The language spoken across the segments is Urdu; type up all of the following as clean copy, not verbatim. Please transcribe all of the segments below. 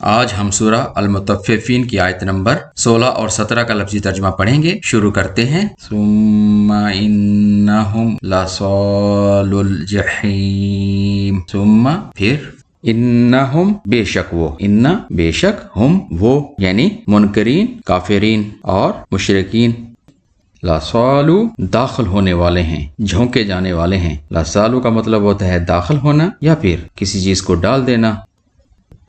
آج ہم سورہ المطففین کی آیت نمبر 16 اور 17 کا لفظی ترجمہ پڑھیں گے۔ شروع کرتے ہیں۔ ثم انہم لصال الجحیم، ثم پھر انہم بے شک وہ، ان بے شک ہم وہ یعنی منکرین، کافرین اور مشرکین، لاسالو داخل ہونے والے ہیں، جھونکے جانے والے ہیں۔ لاسالو کا مطلب ہوتا ہے داخل ہونا یا پھر کسی چیز کو ڈال دینا۔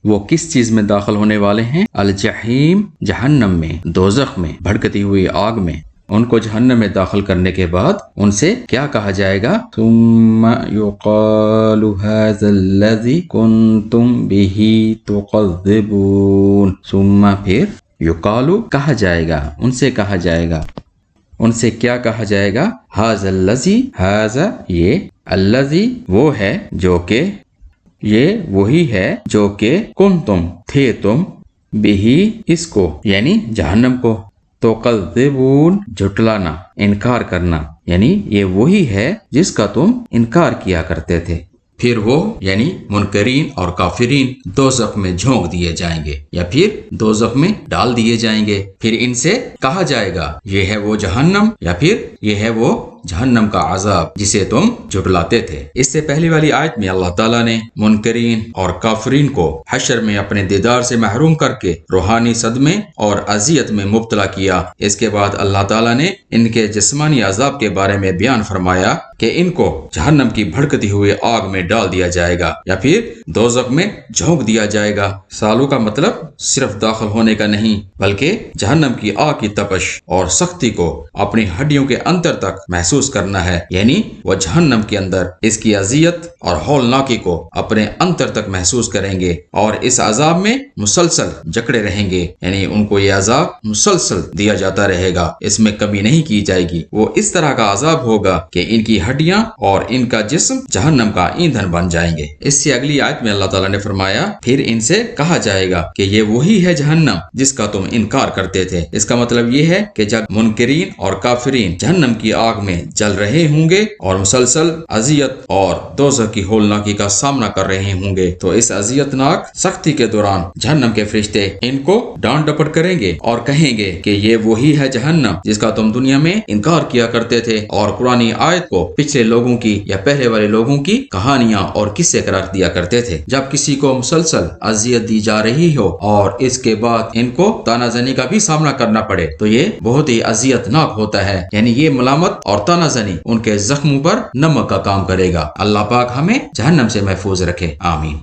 وہ کس چیز میں داخل ہونے والے ہیں؟ الجحیم، جہنم میں، دوزخ میں، بھڑکتی ہوئی آگ میں۔ ان کو جہنم میں داخل کرنے کے بعد ان سے کیا کہا جائے گا؟ ثم یقال ھذا الذی کنتم بہ تکذبون، ثم پھر یقالو کہا جائے گا، ان سے کہا جائے گا، ان سے کیا کہا جائے گا؟ ھذا الذی، ھذا یہ، الذی وہ ہے جو کہ، یہ وہی ہے جو کہ کنتم تھے تم، بہی اس کو یعنی جہنم کو، تکذبون جھٹلانا، انکار کرنا، یعنی یہ وہی ہے جس کا تم انکار کیا کرتے تھے۔ پھر وہ یعنی منکرین اور کافرین دوزخ میں جھونک دیے جائیں گے یا پھر دوزخ میں ڈال دیے جائیں گے۔ پھر ان سے کہا جائے گا یہ ہے وہ جہنم یا پھر یہ ہے وہ جہنم کا عذاب جسے تم جھٹلاتے تھے۔ اس سے پہلی والی آیت میں اللہ تعالیٰ نے منکرین اور کافرین کو حشر میں اپنے دیدار سے محروم کر کے روحانی صدمے اور اذیت میں مبتلا کیا۔ اس کے بعد اللہ تعالیٰ نے ان کے جسمانی عذاب کے بارے میں بیان فرمایا کہ ان کو جہنم کی بھڑکتی ہوئی آگ میں ڈال دیا جائے گا یا پھر دوزخ میں جھونک دیا جائے گا۔ سالو کا مطلب صرف داخل ہونے کا نہیں بلکہ جہنم کی آگ کی تپش اور سختی کو اپنی ہڈیوں کے اندر تک محسوس کرنا ہے، یعنی وہ جہنم کے اندر اس کی اذیت اور ہولناکی کو اپنے اندر تک محسوس کریں گے اور اس عذاب میں مسلسل جکڑے رہیں گے، یعنی ان کو یہ عذاب مسلسل دیا جاتا رہے گا، اس میں کمی نہیں کی جائے گی۔ وہ اس طرح کا عذاب ہوگا کہ ان کی ہڈیاں اور ان کا جسم جہنم کا ایندھن بن جائیں گے۔ اس سے اگلی آیت میں اللہ تعالیٰ نے فرمایا پھر ان سے کہا جائے گا کہ یہ وہی ہے جہنم جس کا تم انکار کرتے تھے۔ اس کا مطلب یہ ہے کہ جب منکرین اور کافرین جہنم کی آگ میں جل رہے ہوں گے اور مسلسل اذیت اور دوزخ کی ہولناکی کا سامنا کر رہے ہوں گے تو اس اذیت ناک سختی کے دوران جہنم کے فرشتے ان کو ڈانٹ ڈپٹ کریں گے اور کہیں گے کہ یہ وہی ہے جہنم جس کا تم دنیا میں انکار کیا کرتے تھے، اور قرآن آیت کو پچھلے لوگوں کی یا پہلے والے لوگوں کی کہانیاں اور قصے قرار دیا کرتے تھے۔ جب کسی کو مسلسل اذیت دی جا رہی ہو اور اس کے بعد ان کو طعنہ زنی کا بھی سامنا کرنا پڑے تو یہ بہت ہی اذیت ناک ہوتا ہے، یعنی یہ ملامت اور طعنہ زنی ان کے زخموں پر نمک کا کام کرے گا۔ اللہ پاک ہمیں جہنم سے محفوظ رکھے، آمین۔